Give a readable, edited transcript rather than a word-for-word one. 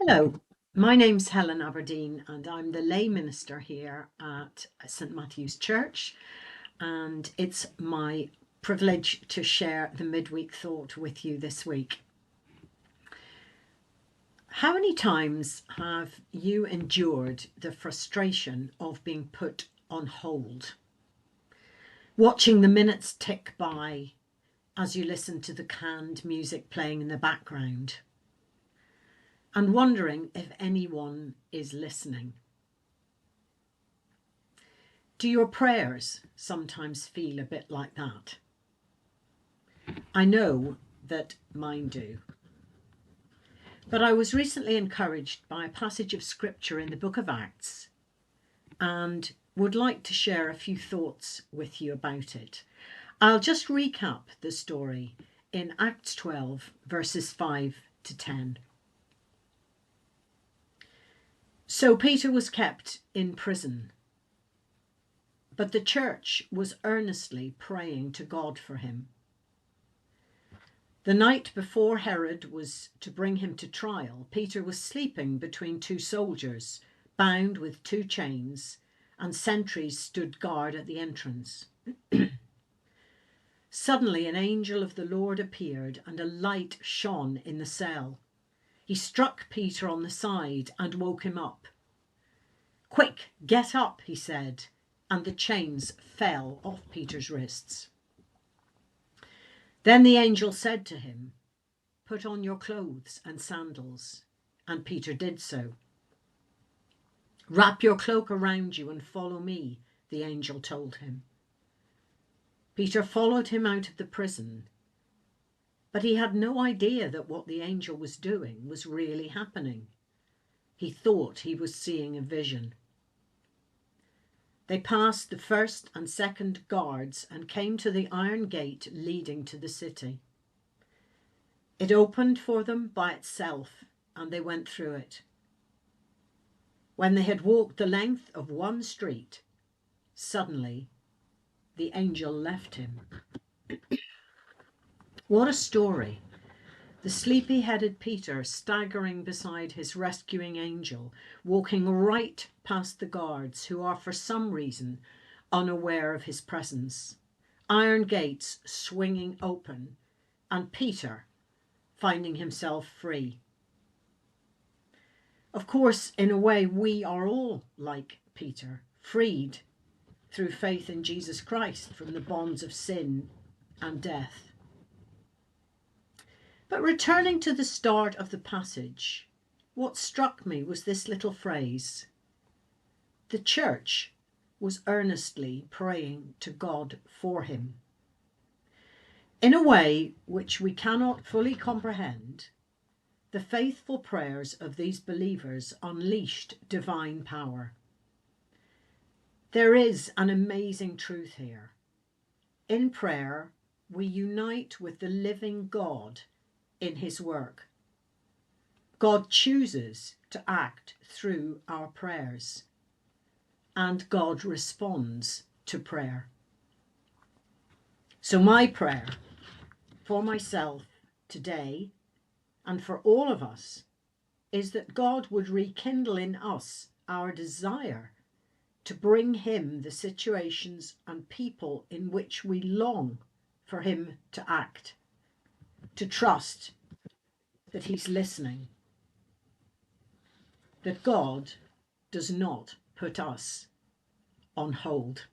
Hello, my name's Helen and I'm the lay minister here at St Matthew's Church, and it's my privilege to share the midweek thought with you this week. How many times have you endured the frustration of being put on hold? Watching the minutes tick by as you listen to the canned music playing in the background, and wondering if anyone is listening. Do your prayers sometimes feel a bit like that? I know that mine do. But I was recently encouraged by a passage of scripture in the book of Acts and would like to share a few thoughts with you about it. I'll just recap the story in Acts 12, verses 5 to 10. So Peter was kept in prison, but the church was earnestly praying to God for him. The night before Herod was to bring him to trial, Peter was sleeping between two soldiers, bound with two chains, and sentries stood guard at the entrance. Suddenly an angel of the Lord appeared, and a light shone in the cell. He struck Peter on the side and woke him up. "Quick, get up," he said, and the chains fell off Peter's wrists. Then the angel said to him, "Put on your clothes and sandals," and Peter did so. "Wrap your cloak around you and follow me," the angel told him. Peter followed him out of the prison, but he had no idea that what the angel was doing was really happening. He thought he was seeing a vision. They passed the first and second guards and came to the iron gate leading to the city. It opened for them by itself, and they went through it. When they had walked the length of one street, suddenly the angel left him. What a story! The sleepy-headed Peter staggering beside his rescuing angel, walking right past the guards who are for some reason unaware of his presence. Iron gates swinging open, and Peter finding himself free. Of course, in a way, we are all like Peter, freed through faith in Jesus Christ from the bonds of sin and death. But returning to the start of the passage, what struck me was this little phrase: the church was earnestly praying to God for him. In a way which we cannot fully comprehend, the faithful prayers of these believers unleashed divine power. There is an amazing truth here. In prayer, we unite with the living God in his work. God chooses to act through our prayers, and God responds to prayer. So my prayer for myself today and for all of us is that God would rekindle in us our desire to bring him the situations and people in which we long for him to act, to trust that he's listening, that God does not put us on hold.